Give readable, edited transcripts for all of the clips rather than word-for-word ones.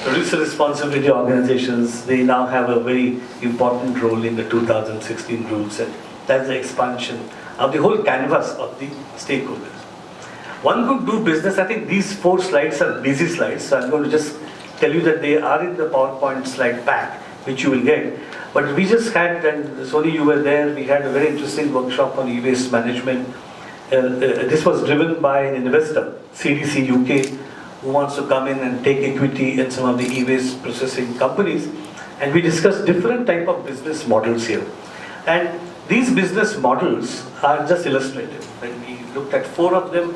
producer responsibility organizations, they now have a very important role in the 2016 rules, and that's the expansion of the whole canvas of the stakeholders. One could do business. I think these 4 slides are busy slides, so I'm going to just tell you that they are in the PowerPoint slide pack, which you will get. But we just had, and Sony, you were there, we had a very interesting workshop on e-waste management. This was driven by an investor, CDC UK, who wants to come in and take equity in some of the e-waste processing companies. And we discussed different type of business models here. And these business models are just illustrative. When we looked at 4 of them,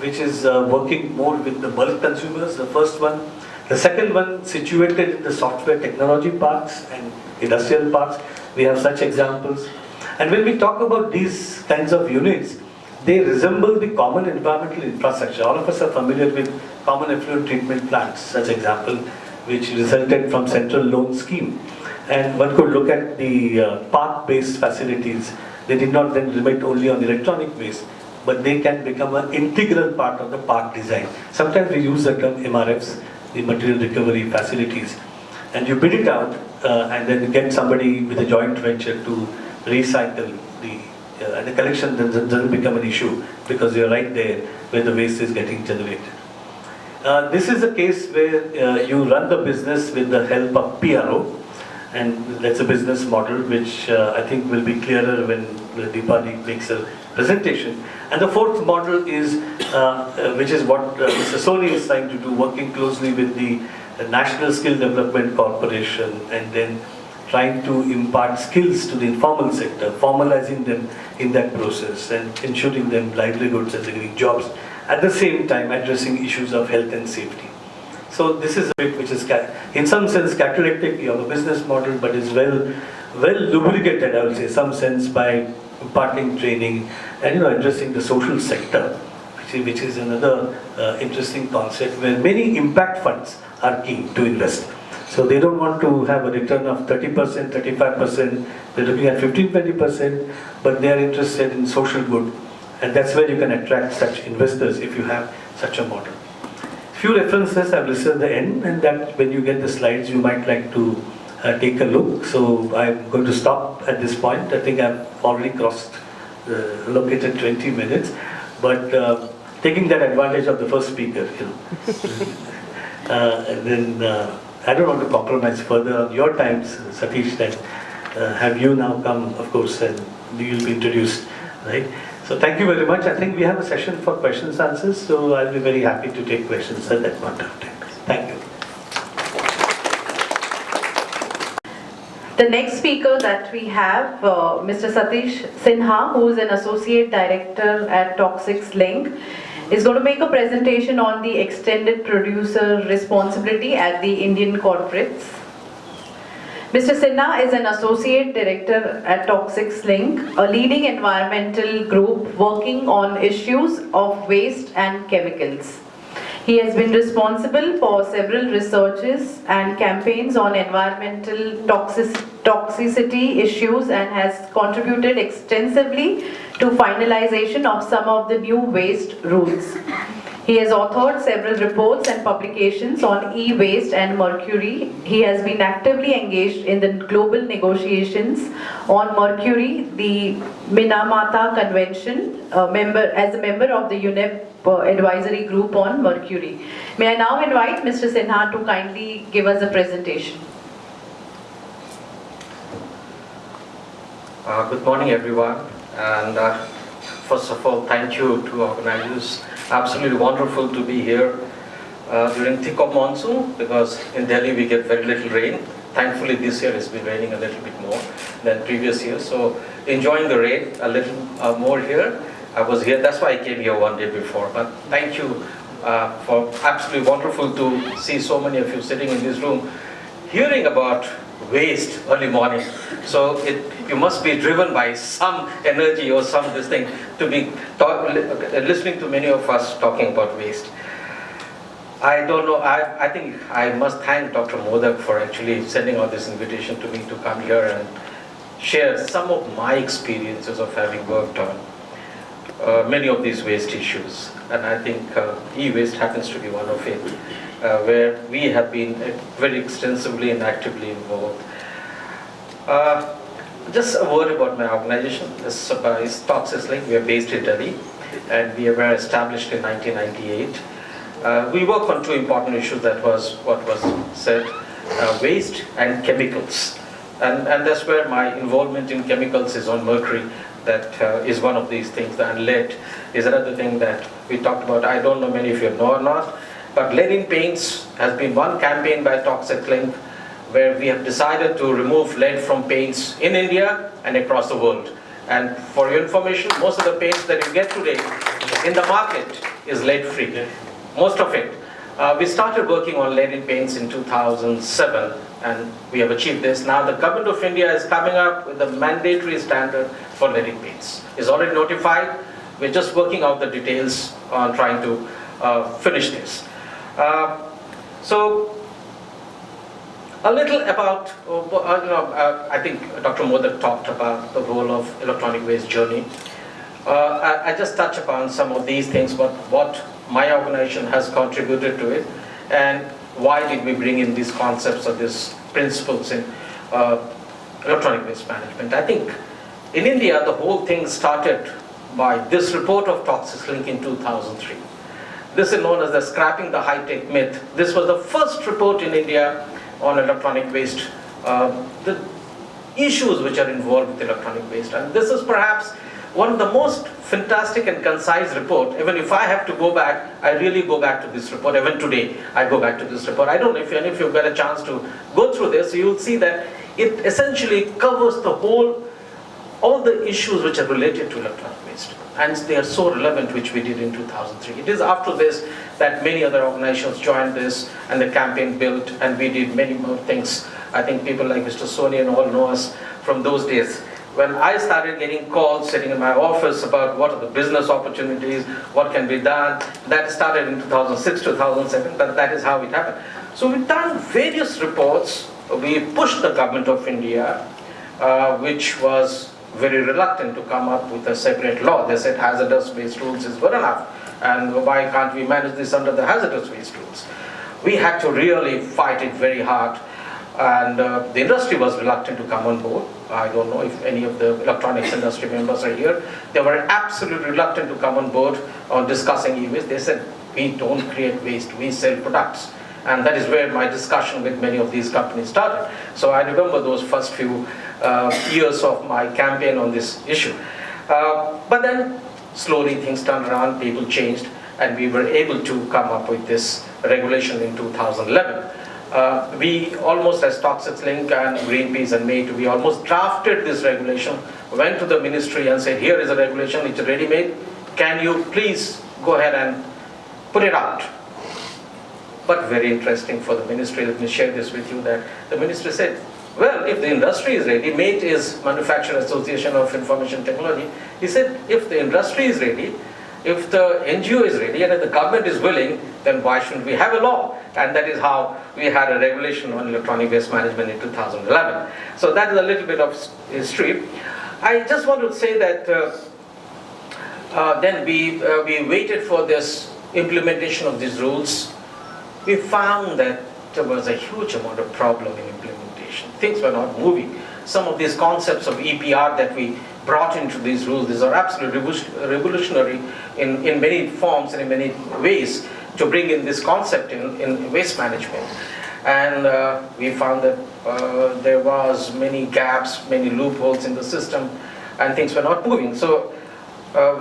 which is working more with the bulk consumers, the first one. The second one, situated in the software technology parks and industrial parks. We have such examples. And when we talk about these kinds of units, they resemble the common environmental infrastructure. All of us are familiar with common effluent treatment plants, such example, which resulted from central loan scheme. And one could look at the park-based facilities. They did not then limit only on electronic waste, but they can become an integral part of the park design. Sometimes we use the term MRFs, the material recovery facilities. And you bid it out and then get somebody with a joint venture to recycle and the collection doesn't become an issue because you're right there where the waste is getting generated. This is a case where you run the business with the help of PRO, and that's a business model which I think will be clearer when Deepali makes a presentation. And the 4th model is, which is what Mr. Soni is trying to do, working closely with the National Skill Development Corporation and then trying to impart skills to the informal sector, formalizing them in that process and ensuring them livelihoods and giving jobs, at the same time addressing issues of health and safety. So this is a bit which is in some sense catalytic. You have a business model but is well lubricated, I would say, some sense by imparting training and addressing the social sector, which is another interesting concept where many impact funds are keen to invest. So they don't want to have a return of 30%, 35%, they're looking at 15-20%, but they are interested in social good. And that's where you can attract such investors if you have such a model. Few references I've listed at the end, and that when you get the slides you might like to take a look. So I'm going to stop at this point. I think I've already located 20 minutes, but taking that advantage of the first speaker, and then I don't want to compromise further on your times, Satish, and have you now come, of course, and you'll be introduced, right? So thank you very much. I think we have a session for questions and answers, so I'll be very happy to take questions at that point of time. Thank you. The next speaker that we have, Mr. Satish Sinha, who is an Associate Director at Toxics Link, is going to make a presentation on the extended producer responsibility at the Indian corporates. Mr. Sinha is an Associate Director at Toxics Link, a leading environmental group working on issues of waste and chemicals. He has been responsible for several researches and campaigns on environmental toxicity issues and has contributed extensively to finalization of some of the new waste rules. He has authored several reports and publications on e-waste and mercury. He has been actively engaged in the global negotiations on mercury, the Minamata Convention, as a member of the UNEP advisory group on mercury. May I now invite Mr. Sinha to kindly give us a presentation. Good morning, everyone, and first of all, thank you to organizers. Absolutely wonderful to be here during thick of monsoon, because in Delhi we get very little rain. Thankfully this year it's been raining a little bit more than previous years, so enjoying the rain a little more here. I was here, that's why I came here one day before, but thank you for absolutely wonderful to see so many of you sitting in this room hearing about waste early morning. So you must be driven by some energy or some this thing to be listening to many of us talking about waste. I don't know, I think I must thank Dr. Modak for actually sending out this invitation to me to come here and share some of my experiences of having worked on many of these waste issues. And I think e-waste happens to be one of it. where we have been very extensively and actively involved. Just a word about my organization. This is Toxics Link. We are based in Delhi, and we were established in 1998. We work on two important issues. That was what was said, waste and chemicals. And that's where my involvement in chemicals is on mercury. That is one of these things. And lead is another thing that we talked about. I don't know many of you know or not, but lead in paints has been one campaign by Toxics Link where we have decided to remove lead from paints in India and across the world. And for your information, most of the paints that you get today in the market is lead-free. Most of it. We started working on lead in paints in 2007, and we have achieved this. Now the government of India is coming up with a mandatory standard for lead in paints. It's already notified. We're just working out the details on trying to finish this. So a little about, I think Dr. Modak talked about the role of electronic waste journey. I just touch upon some of these things, but what my organization has contributed to it, and why did we bring in these concepts or these principles in electronic waste management. I think in India, the whole thing started by this report of Toxics Link in 2003. This is known as the scrapping the high-tech myth. This was the first report in India on electronic waste, the issues which are involved with electronic waste. And this is perhaps one of the most fantastic and concise report. Even if I have to go back, I really go back to this report. Even today, I go back to this report. I don't know if you've got a chance to go through this, you'll see that it essentially covers the whole, all the issues which are related to electronic waste. And they are so relevant, which we did in 2003. It is after this that many other organizations joined this, and the campaign built, and we did many more things. I think people like Mr. Soni and all know us from those days. When I started getting calls sitting in my office about what are the business opportunities, what can be done, that started in 2006, 2007, but that is how it happened. So we've done various reports. We pushed the government of India, which was very reluctant to come up with a separate law. They said hazardous waste rules is good enough, and why can't we manage this under the hazardous waste rules? We had to really fight it very hard, and the industry was reluctant to come on board. I don't know if any of the electronics industry members are here. They were absolutely reluctant to come on board on discussing e-waste. They said, we don't create waste, we sell products. And that is where my discussion with many of these companies started. So I remember those first few years of my campaign on this issue. But then slowly things turned around, people changed, and we were able to come up with this regulation in 2011. We almost, as Toxics Link and Greenpeace and MATE, we almost drafted this regulation, went to the ministry and said, here is a regulation, it's ready-made, can you please go ahead and put it out? But very interesting for the ministry, let me share this with you, that the ministry said, well, if the industry is ready, MATE is Manufacturer Association of Information Technology, he said, if the industry is ready, if the NGO is ready and if the government is willing, then why shouldn't we have a law? And that is how we had a regulation on electronic waste management in 2011. So that is a little bit of history. I just want to say that then we waited for this implementation of these rules. We found that there was a huge amount of problem in implementation. Things were not moving. Some of these concepts of EPR that we brought into these rules, these are absolutely revolutionary in many forms and in many ways to bring in this concept in waste management. And we found that there was many gaps, many loopholes in the system, and things were not moving. So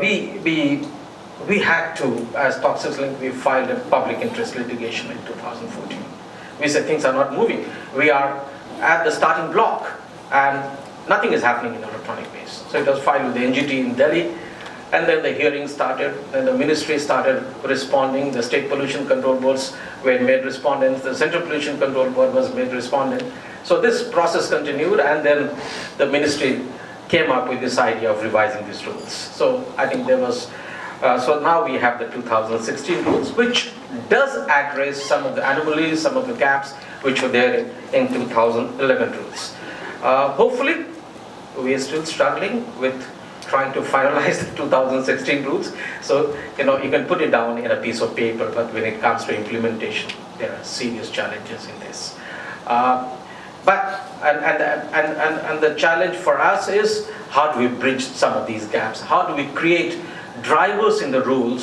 we had to, as Toxics Link, we filed a public interest litigation in 2014. We said things are not moving. We are at the starting block, and nothing is happening in electronic waste. So it was filed with the NGT in Delhi, and then the hearing started, and the ministry started responding. The state pollution control boards were made respondents, the central pollution control board was made respondent. So this process continued, and then the ministry came up with this idea of revising these rules. So I think there was, so now we have the 2016 rules, which does address some of the anomalies, some of the gaps which were there in 2011 rules. Hopefully, we are still struggling with trying to finalize the 2016 rules. So, you can put it down in a piece of paper, but when it comes to implementation, there are serious challenges in this. And the challenge for us is, how do we bridge some of these gaps? How do we create drivers in the rules